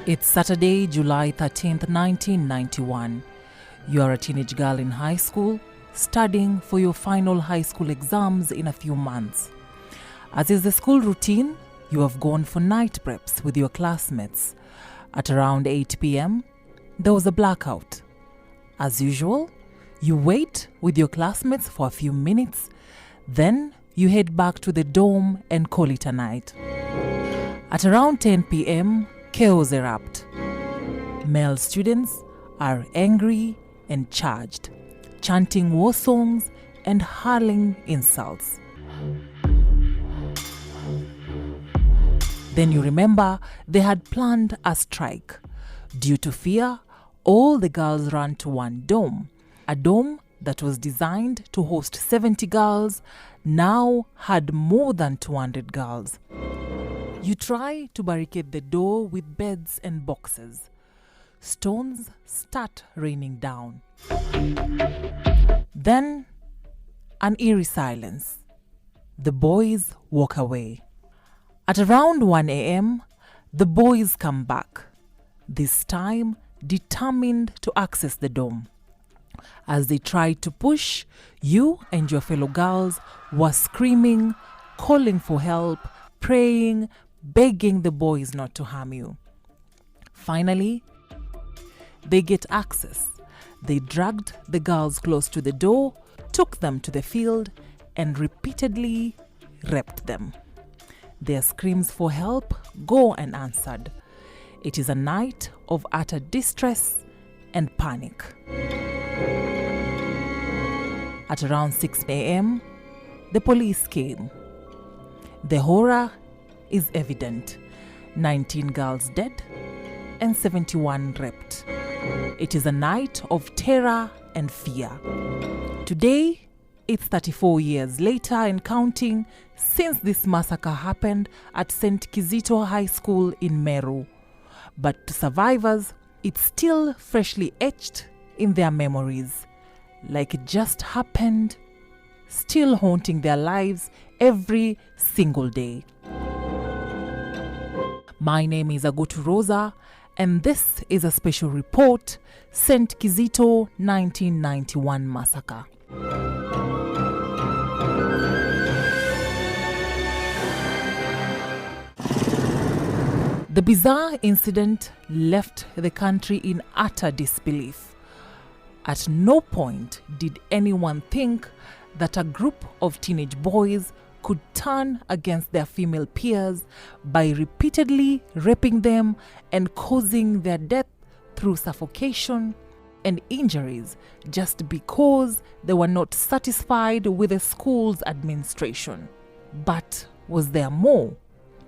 It's Saturday, July 13th, 1991. You are a teenage girl in high school, studying for your final high school exams in a few months. As is the school routine, you have gone for night preps with your classmates. At around 8 p.m., there was a blackout. As usual, you wait with your classmates for a few minutes, then you head back to the dorm and call it a night. At around 10 p.m., chaos erupts. Male students are angry and charged, chanting war songs and hurling insults. Then you remember they had planned a strike. Due to fear, all the girls ran to one dorm. A dorm that was designed to host 70 girls now had more than 200 girls. You try to barricade the door with beds and boxes. Stones start raining down. Then, an eerie silence. The boys walk away. At around 1 a.m., the boys come back, this time determined to access the dorm. As they tried to push, you and your fellow girls were screaming, calling for help, praying, begging the boys not to harm you. Finally, they get access. They dragged the girls close to the door, took them to the field, and repeatedly raped them. Their screams for help go unanswered. It is a night of utter distress and panic. At around 6 a.m., the police came. The horror is evident. 19 girls dead and 71 raped. It is a night of terror and fear. Today, it's 34 years later and counting since this massacre happened at St. Kizito High School in Meru. But to survivors, it's still freshly etched in their memories, like it just happened, still haunting their lives every single day. My name is Agutu Rosa, and this is a special report, St. Kizito 1991 Massacre. The bizarre incident left the country in utter disbelief. At no point did anyone think that a group of teenage boys could turn against their female peers by repeatedly raping them and causing their death through suffocation and injuries just because they were not satisfied with the school's administration. But was there more?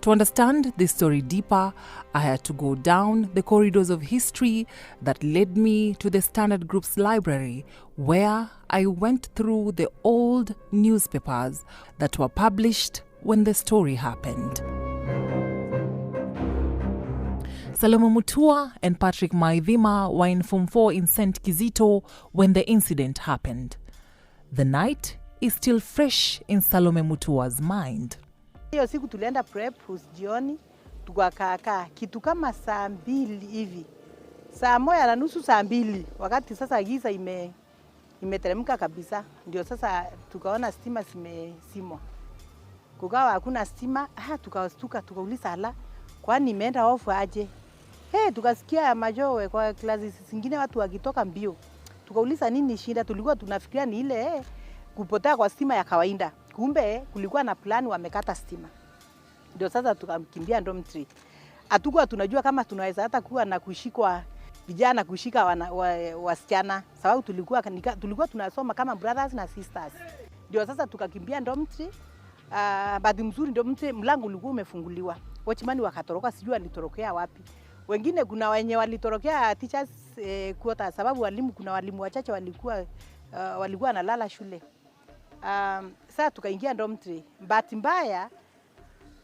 To understand this story deeper, I had to go down the corridors of history that led me to the Standard Group's library, where I went through the old newspapers that were published when the story happened. Salome Mutua and Patrick Maithima were in Form 4 in St. Kizito when the incident happened. The night is still fresh in Salome Mutua's mind. Hiyo siku tulienda prep jioni, tukakaa kitu kama saa 2 hivi. Saa 1:30 saa 2, wakati sasa giza imeteremka kabisa. Ndio sasa tukaona stima zimesimwa. Kukawa hakuna stima, tukastuka tukauliza ala, kwani imeenda off aje? Tukasikia majowe kwa klasi zingine watu wakitoka mbio. Tukauliza nini shida, tulikuwa tunafikiria ni ile kupotea kwa stima ya kawaida. Kumbe kulikuwa na plan wamekata stima. Ndio sasa tukamkimbia dormitory. Hatukuwa tunajua kama tunaweza hata kuwa na kushikwa vijana kushika wasichana. Sababu tulikuwa tunasoma kama brothers na sisters. Ndio sasa tukakimbia dormitory. Bahati mzuri dormitory mlango ulikuwa umefunguliwa. Watchman wakatoroka, sijui alitorokea wapi. Wengine kuna wenye walitorokea teachers quarter, sababu kuna walimu wachache walikuwa wanalala shule. Sasa tukaingia dormitory. Bahati mbaya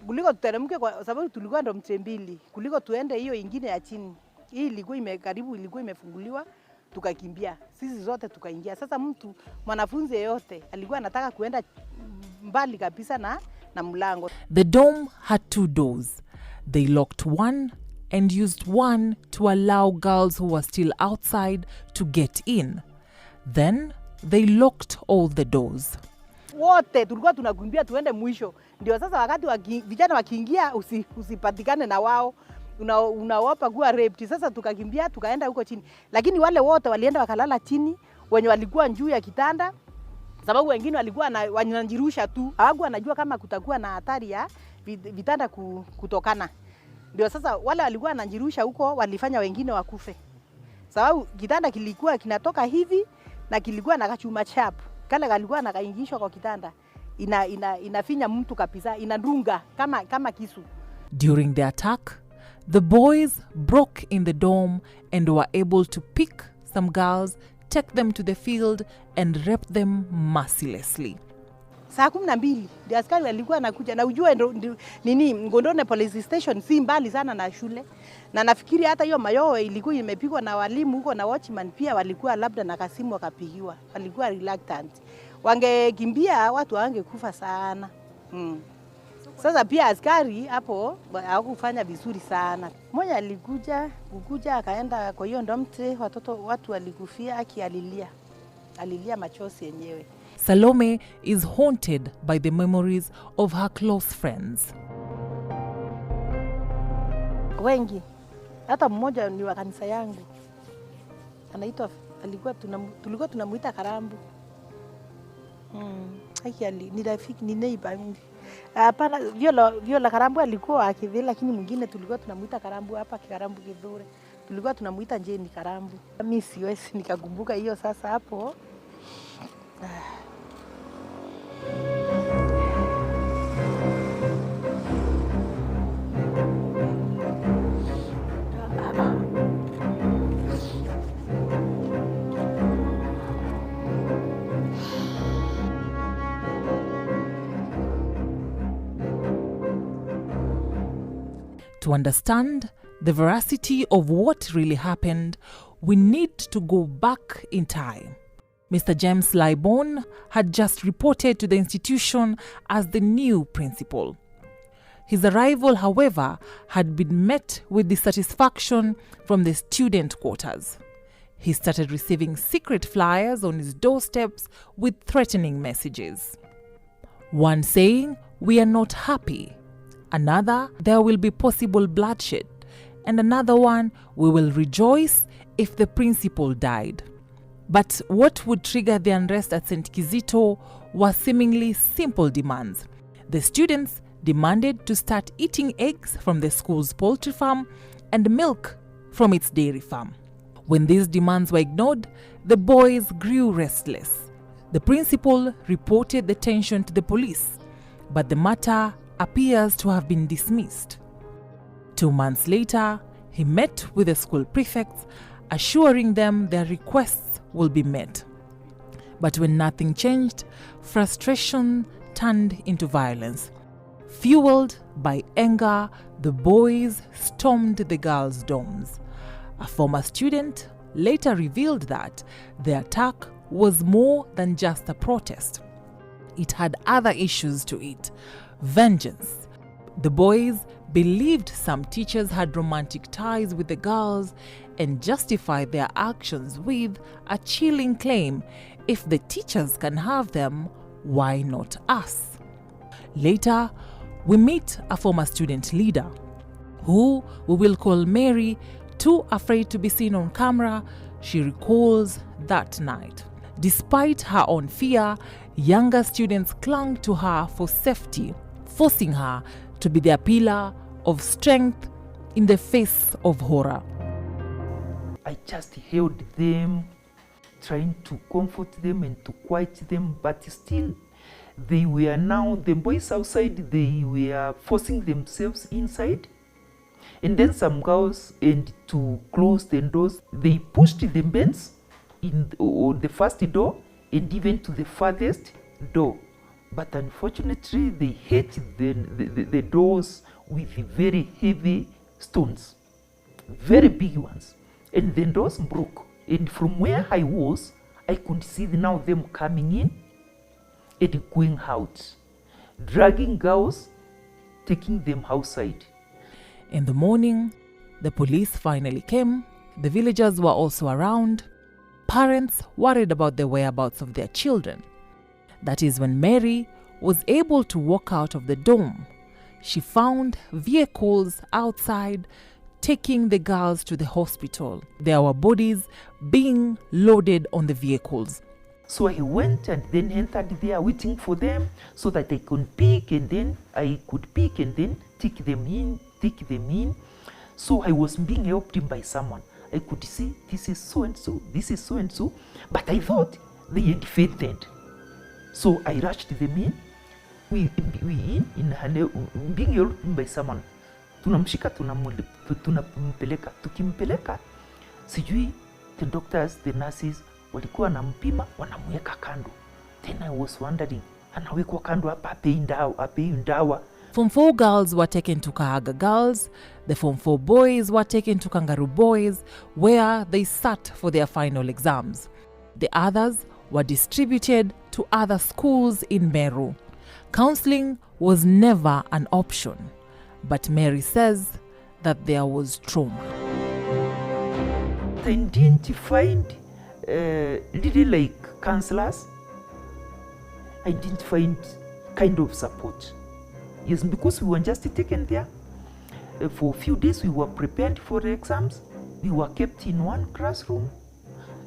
kuliko tuteremke kwa sababu tulikuwa dormitory 2. Kuliko tuende hiyo ingine ya chini. Hii ilikuwa ilikuwa imefunguliwa, tukakimbia. Sisi zote tukaingia. Sasa mwanafunzi yeyote alikuwa anataka kuenda mbali kabisa na mlango. The dorm had 2 doors. They locked one and used one to allow girls who were still outside to get in. Then they locked all the doors. Wote tulikuwa tunakimbia tuende mwisho. Ndio sasa wakati vijana wakiingia usipatikane na wao. Unaopa kuwa raped. Sasa tukakimbia tukaenda huko chini. Lakini wale wote walienda wakalala chini, wenye walikuwa juu ya kitanda. Sababu wengine walikuwa wanajirusha tu. Hawakuwa wanajua kama kutakuwa na hatari ya vitanda kutokana. Ndio sasa wale walikuwa wanajirusha huko walifanya wengine wakufe. Sababu kitanda kilikuwa kinatoka hivi na kilikuwa na kachuma chapu. Kale kalikuwa nakaingishwa kwa kitanda. Inafinya mtu kabisa, inadunga kama kisu. During the attack, the boys broke in the dorm and were able to pick some girls, take them to the field and rape them mercilessly. Saa 12 ndio askari walikuwa nakuja na ujue nini Ngondone police station si mbali sana na shule. Na nafikiri hata hiyo mayowe ilikuwa imepigwa na walimu huko na watchman pia walikuwa labda na kasimu wakapigiwa. Walikuwa reluctant. Wangekimbia watu wangekufa sana. Sasa pia askari hapo hawakufanya vizuri sana. Mmoja alikuja akaenda kwa hiyo ndomte watu walikufia akialilia. Alilia machozi yenyewe. Salome is haunted by the memories of her close friends. Wengi. Hata mmoja ni wa kanisa yangu. Anaitwa tulikuwa tunamuita Karambu. Ni rafiki ni neighbor. Hapana Viola Karambu alikuwa akivile lakini mwingine tulikuwa tunamuita Karambu hapa Karambu Githure. Tulikuwa tunamuita Jeni Karambu. Mimi siwezi nikakumbuka hiyo sasa hapo. To understand the veracity of what really happened, we need to go back in time. Mr. James Libon had just reported to the institution as the new principal. His arrival, however, had been met with dissatisfaction from the student quarters. He started receiving secret flyers on his doorsteps with threatening messages. One saying, "We are not happy." Another, "There will be possible bloodshed." And another one, "We will rejoice if the principal died." But what would trigger the unrest at St. Kizito were seemingly simple demands. The students demanded to start eating eggs from the school's poultry farm and milk from its dairy farm. When these demands were ignored, the boys grew restless. The principal reported the tension to the police, but the matter appears to have been dismissed. 2 months later, he met with the school prefects, assuring them their requests will be met. But when nothing changed, frustration turned into violence. Fueled by anger, the boys stormed the girls' dorms. A former student later revealed that the attack was more than just a protest. It had other issues to it. Vengeance. The boys believed some teachers had romantic ties with the girls and justified their actions with a chilling claim, "If the teachers can have them, why not us?" Later, we meet a former student leader, who we will call Mary. Too afraid to be seen on camera, she recalls that night. Despite her own fear, younger students clung to her for safety, forcing her to be their pillar of strength in the face of horror. I just held them, trying to comfort them and to quiet them, but still the boys outside, they were forcing themselves inside. And then some girls, and to close the doors, they pushed the beds on the first door and even to the farthest door. But unfortunately, they hit the doors with very heavy stones, very big ones. And the doors broke. And from where I was, I could see now them coming in and going out, dragging girls, taking them outside. In the morning, The police finally came. The villagers were also around. Parents worried about the whereabouts of their children. That is when Mary was able to walk out of the dome. She found vehicles outside taking the girls to the hospital. There were bodies being loaded on the vehicles. So I went and then entered there waiting for them so that I could pick and then take them in. So I was being helped by someone. I could see this is so and so, this is so and so, but I thought they had fainted. So I rushed them in. We being helped by someone. Tunamshika tunampeleka. Tukimpeleka, sijui the doctors, the nurses walikuwa wanampima wanamweka kando. Then I was wondering, anawekwa kando hapa apei ndawa. Form 4 girls were taken to Kahaga Girls. The Form 4 boys were taken to Kangaroo Boys, where they sat for their final exams. The others were distributed to other schools in Meru. Counseling was never an option, but Mary says that there was trauma. I didn't find really like counselors. I didn't find kind of support. Yes, because we were just taken there. For a few days we were prepared for the exams. We were kept in one classroom.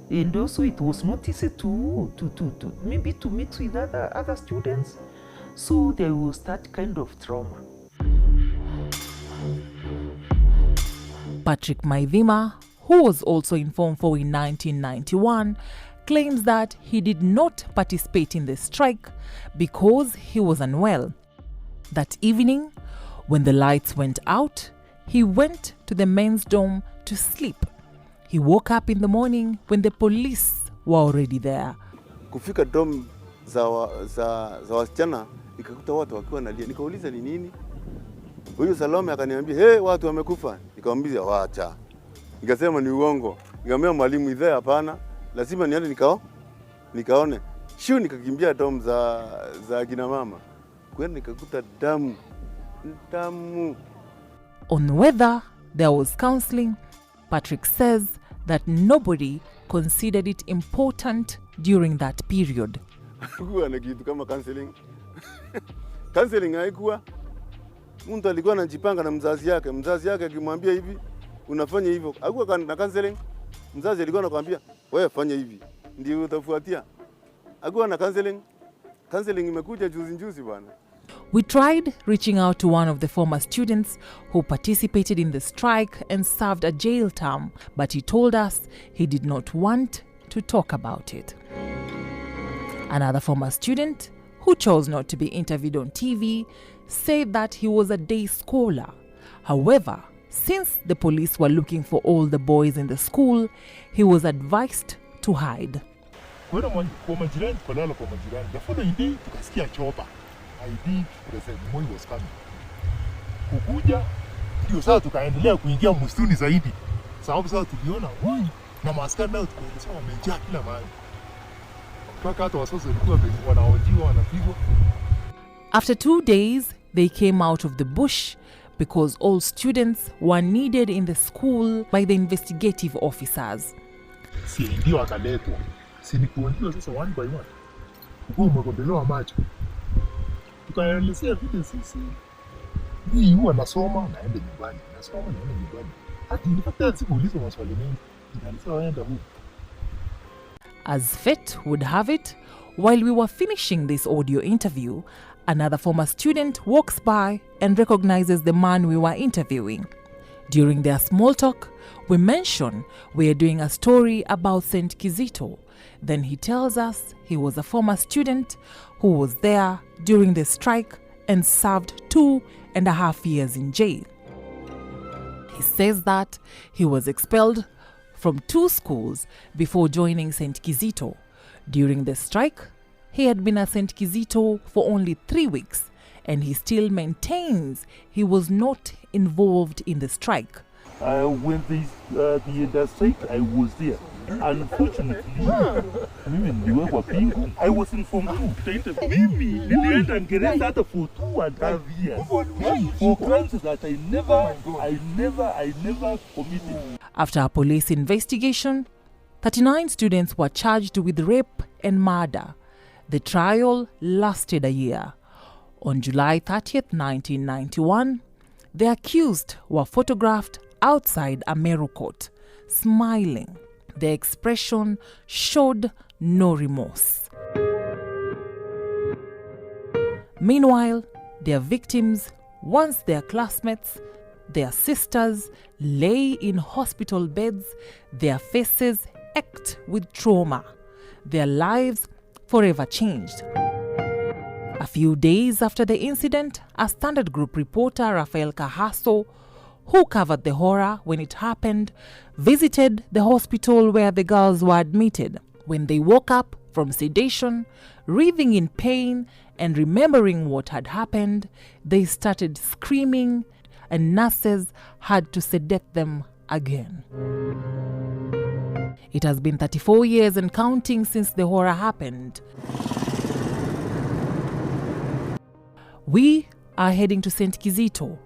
And also it was not easy to mix with other students. So there was that kind of trauma. Patrick Maivima, who was also in Form 4 in 1991, claims that he did not participate in the strike because he was unwell. That evening, when the lights went out, he went to the men's dorm to sleep. He woke up in the morning when the police were already there. Kufika dorm za wasichana, nikakuta watu wakiwa nalia. Nikauliza ni nini? Huyu Salome akaniambia, "Hey, watu wamekufa." Nikamwambia, "Wacha." Nikasema ni uongo. Nikamwambia mwalimu, "Idhaa hapana, lazima niende nikaone." Shoo, nikakimbia dorm za kina mama. Kwenda nikakuta damu. On whether there was counseling, Patrick says that nobody considered it important during that period. Hakuwa na kitu kama counseling. Counseling haikuwa. Mtu alikuwa anajipanga na mzazi yake akimwambia hivi, unafanya hivyo. Hakuwa na counseling. Mzazi alikuwa anakuambia, wewe fanya hivi, ndio utafuatia. Hakuwa na counseling. Counseling imekuja juzi bwana. We tried reaching out to one of the former students who participated in the strike and served a jail term, but he told us he did not want to talk about it. Another former student, who chose not to be interviewed on TV, said that he was a day scholar. However, since the police were looking for all the boys in the school, he was advised to hide. Kwa majirani, the following day tukasikia chopa. I think President Moi was coming. Kukuja, ndio sasa tukaendelea kuingia msituni zaidi. Sababu sasa tuliona na maaskari nao tukaelekea wamejaa kila mahali. Mpaka hata wasosi walikuwa wanaojiwa wanapigwa. After 2 days, they came out of the bush because all students were needed in the school by the investigative officers. Si ndio akaletwa. Si ni kuondoa sasa one by one. Huko mkodelewa macho. Tukaelezea vipi sisi. Hii huwa nasoma naenda nyumbani. Hadi nipata sikuulizwa maswali mengi. Nikalisema waenda huko. As fate would have it, while we were finishing this audio interview, another former student walks by and recognizes the man we were interviewing. During their small talk, we mention we are doing a story about St. Kizito. Then he tells us he was a former student who was there during the strike and served 2.5 years in jail. He says that he was expelled from 2 schools before joining St. Kizito. During the strike, he had been at St. Kizito for only 3 weeks, and he still maintains he was not involved in the strike. when the interstate, I was there. Unfortunately, mimi niliwekwa pingu. I was in Form 2. Mimi nilienda Ngereza hata for 2.5 years for crimes that I never committed. After a police investigation, 39 students were charged with rape and murder. The trial lasted a year. On July 30th, 1991, the accused were photographed outside a Meru court, smiling. Their expression showed no remorse. Meanwhile, their victims, once their classmates, their sisters, lay in hospital beds, their faces ached with trauma, their lives forever changed. A few days after the incident, a Standard Group reporter, Rafael Cahaso, who covered the horror when it happened, visited the hospital where the girls were admitted. When they woke up from sedation, writhing in pain and remembering what had happened, they started screaming, and nurses had to sedate them again. It has been 34 years and counting since the horror happened. We are heading to St. Kizito.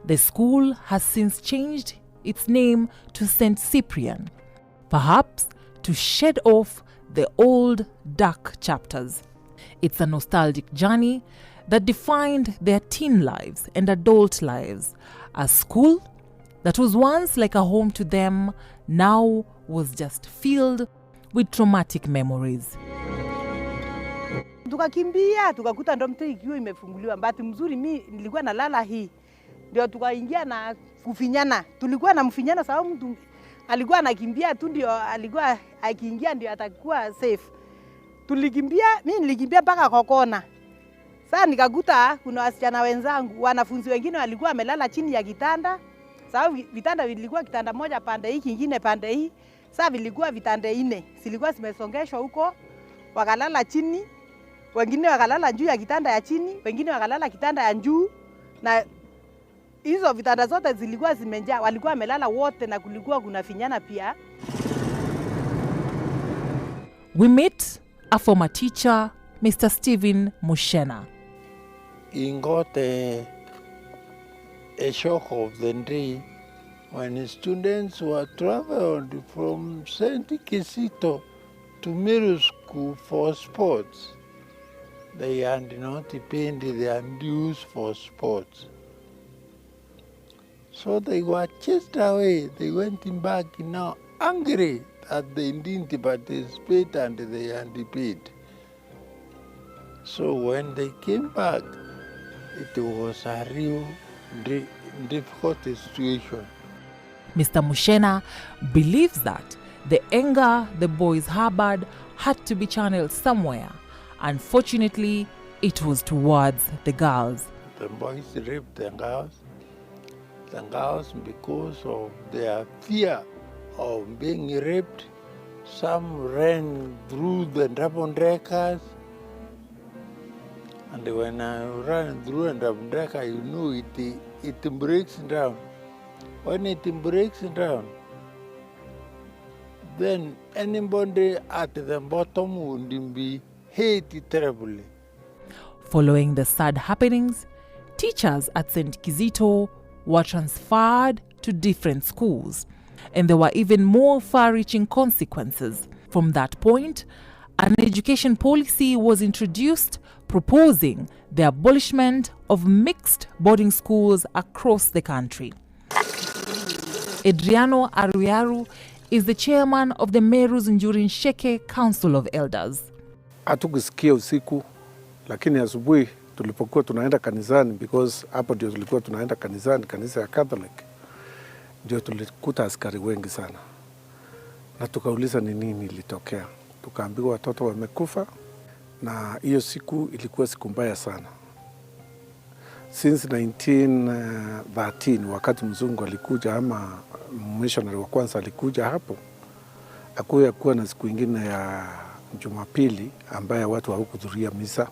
The school has since changed its name to St. Cyprian, perhaps to shed off the old dark chapters. It's a nostalgic journey that defined their teen lives and adult lives. A school that was once like a home to them now was just filled with traumatic memories. Tukakimbia, tukakuta dormitory ikiwa imefunguliwa. Bahati mzuri mimi nilikuwa nalala hii. Ndio tukaingia na kufinyana. Tulikuwa na mfinyana sababu mtu alikuwa anakimbia tu ndio alikuwa akiingia ndio atakuwa safe. Tulikimbia, mimi nilikimbia mpaka kokona. Sasa nikakuta kuna wasichana wenzangu, wanafunzi wengine walikuwa wamelala chini ya kitanda. Sababu vitanda vilikuwa kitanda moja pande hii, kingine pande hii. Sasa vilikuwa vitanda 4. Zilikuwa zimesongeshwa huko, wakalala chini. Wengine wakalala juu ya kitanda ya chini, wengine wakalala kitanda ya juu, na hizo vitanda zote zilikuwa zimejaa, walikuwa wamelala wote na kulikuwa kuna finyana pia. We meet a former teacher, Mr. Stephen Mushena. He got a shock of the day when students were traveled from St. Kizito to Meru School for sports. They had not paid their dues for sports. So they were chased away. They went back now angry that they didn't participate and they had paid. So when they came back, it was a real difficult situation. Mr. Mushena believes that the anger the boys harbored had to be channeled somewhere. Unfortunately, it was towards the girls. The boys raped the girls because of their fear of being raped. Some ran through the double-deckers. And when I ran through a double-decker, you know it breaks down. When it breaks down, then anybody at the bottom would be hate terribly. Following the sad happenings, teachers at St. Kizito were transferred to different schools, and there were even more far-reaching consequences. From that point, an education policy was introduced proposing the abolishment of mixed boarding schools across the country. Adriano Aruyaru is the chairman of the Meru's Njurin Sheke Council of Elders. Hatukusikia usiku, lakini asubuhi tulipokuwa tunaenda kanisani, because hapo ndio tulikuwa tunaenda kanisani, kanisa ya Catholic, ndio tulikuta askari wengi sana. Na tukauliza ni nini ilitokea. Tukaambiwa watoto wamekufa, na hiyo siku ilikuwa siku mbaya sana. Since 1913, wakati mzungu alikuja, ama missionary wa kwanza alikuja hapo, hakuwa na siku ingine ya Jumapili ambaye watu hawakuhudhuria misa.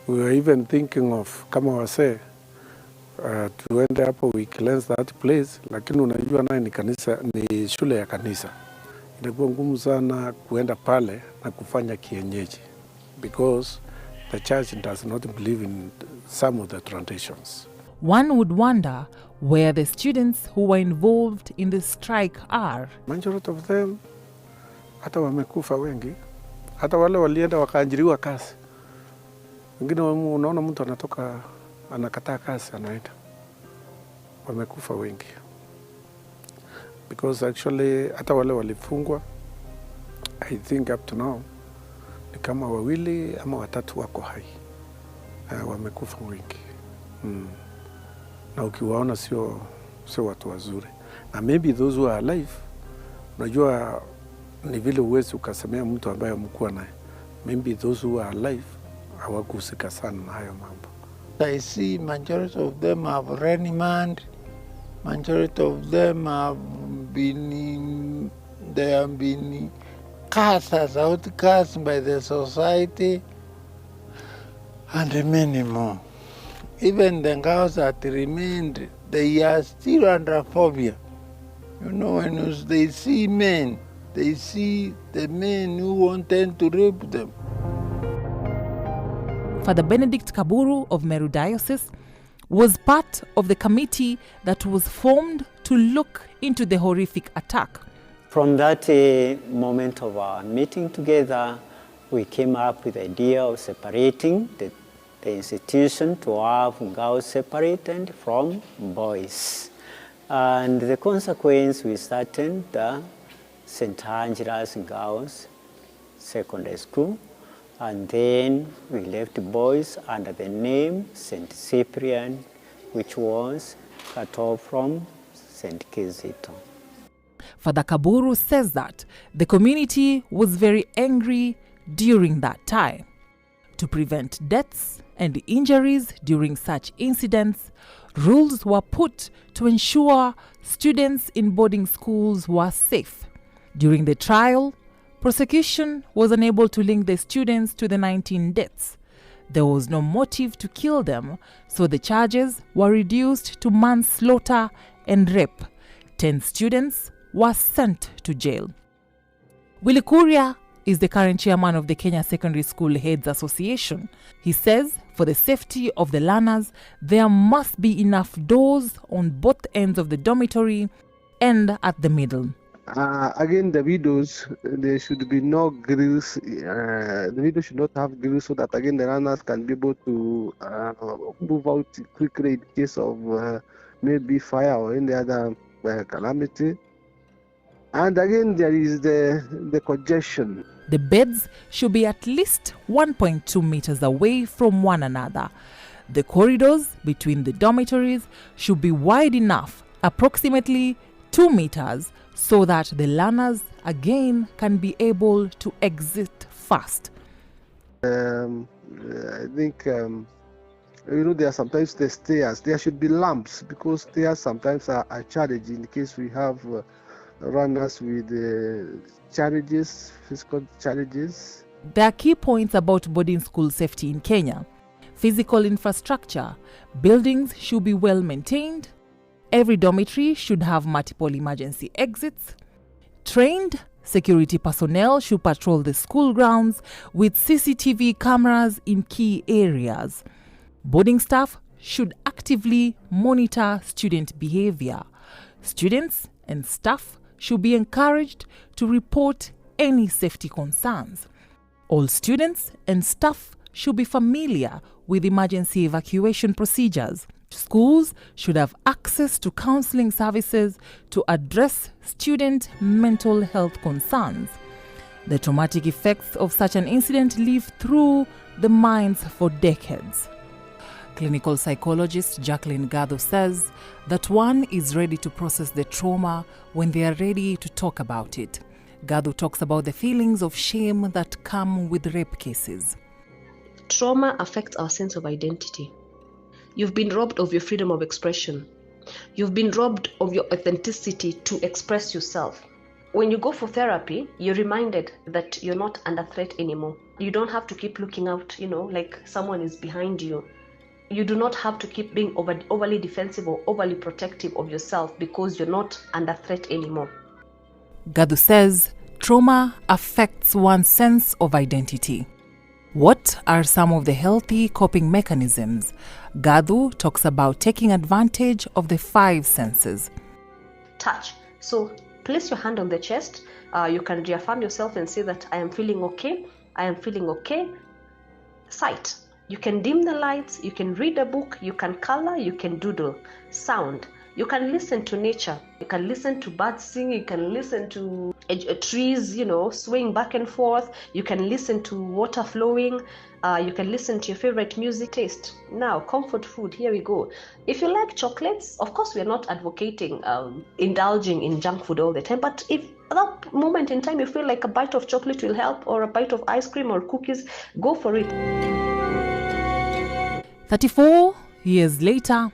We were even thinking of, kama wasee, tuende hapo we cleanse that place, lakini unajua naye ni kanisa, ni shule ya kanisa. Inakuwa ngumu sana kuenda pale na kufanya kienyeji because the church does not believe in some of the traditions. One would wonder where the students who were involved in the strike are. Majority of them hata wamekufa wengi, hata wale walienda wakaajiriwa kazi. Wengine unaona mtu anatoka anakataa kazi anaenda. Wamekufa wengi. Because actually hata wale walifungwa, I think up to now ni kama 2 ama 3 wako hai. Wamekufa wengi. Na ukiwaona sio watu wazuri. Na maybe those who are alive, unajua ni vile uwezi ukasemea mtu ambaye mkuu naye. Maybe those who are alive hawakuhusika sana na hayo mambo. I see majority of them have reprimanded. Majority of them have been cast as outcasts by the society, and many more. Even the girls that remained, they are still under phobia. You know, when they see men, they see the men who wanted to rape them. Father Benedict Kaburu of Meru Diocese was part of the committee that was formed to look into the horrific attack. From that moment of our meeting together, we came up with the idea of separating the institution to have girls separated from boys. And the consequence, we started the St. Angela's Girls Secondary School, and then we left boys under the name St. Cyprian, which was cut off from St. Kizito. Father Kaburu says that the community was very angry during that time. To prevent deaths and injuries during such incidents, rules were put to ensure students in boarding schools were safe. During the trial, prosecution was unable to link the students to the 19 deaths. There was no motive to kill them, so the charges were reduced to manslaughter and rape. 10 students were sent to jail. Willie Kuria is the current chairman of the Kenya Secondary School Heads Association. He says for the safety of the learners, there must be enough doors on both ends of the dormitory and at the middle. Again, the windows, there should be no grills. The windows should not have grills so that, again, the runners can be able to move out quickly in case of maybe fire or any other calamity. And again, there is the congestion. The beds should be at least 1.2 meters away from one another. The corridors between the dormitories should be wide enough, approximately 2 meters, so that the learners again can be able to exit fast. I think, there are sometimes the stairs. There should be lamps because stairs sometimes are challenging in case we have runners with challenges, physical challenges. There are key points about boarding school safety in Kenya. Physical infrastructure. Buildings should be well maintained. Every dormitory should have multiple emergency exits. Trained security personnel should patrol the school grounds with CCTV cameras in key areas. Boarding staff should actively monitor student behavior. Students and staff should be encouraged to report any safety concerns. All students and staff should be familiar with emergency evacuation procedures. Schools should have access to counseling services to address student mental health concerns. The traumatic effects of such an incident live through the minds for decades. Clinical psychologist Jacqueline Gatho says that one is ready to process the trauma when they are ready to talk about it. Gatho talks about the feelings of shame that come with rape cases. Trauma affects our sense of identity. You've been robbed of your freedom of expression. You've been robbed of your authenticity to express yourself. When you go for therapy, you're reminded that you're not under threat anymore. You don't have to keep looking out, like someone is behind you. you do not have to keep being overly defensive or overly protective of yourself because you're not under threat anymore. Gadu says trauma affects one's sense of identity. What are some of the healthy coping mechanisms? Gadu talks about taking advantage of the 5 senses. Touch. So place your hand on the chest. You can reaffirm yourself and say that I am feeling okay. I am feeling okay. Sight. You can dim the lights. You can read a book. You can color. You can doodle. Sound. You can listen to nature. You can listen to birds singing. You can listen to trees, swaying back and forth. You can listen to water flowing. You can listen to your favorite music. Taste. Now, comfort food. Here we go. If you like chocolates, of course, we are not advocating indulging in junk food all the time. But if at that moment in time you feel like a bite of chocolate will help, or a bite of ice cream or cookies, go for it. 34 years later,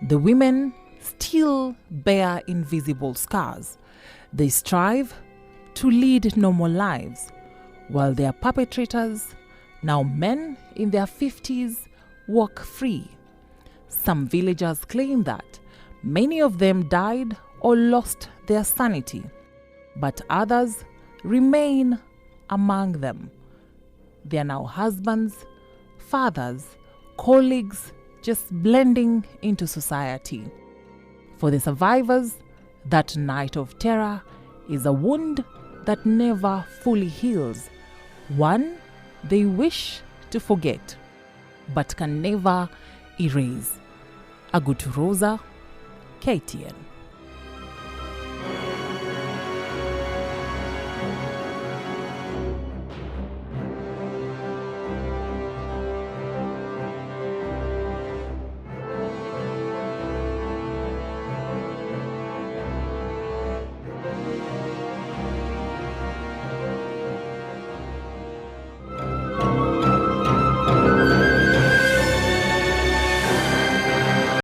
the women still bear invisible scars. They strive to lead normal lives, while their perpetrators, now men in their 50s, walk free. Some villagers claim that many of them died or lost their sanity, but others remain among them. They are now husbands, fathers, colleagues, just blending into society. For the survivors, that night of terror is a wound that never fully heals, one they wish to forget, but can never erase. Agutu Rosa, KTN.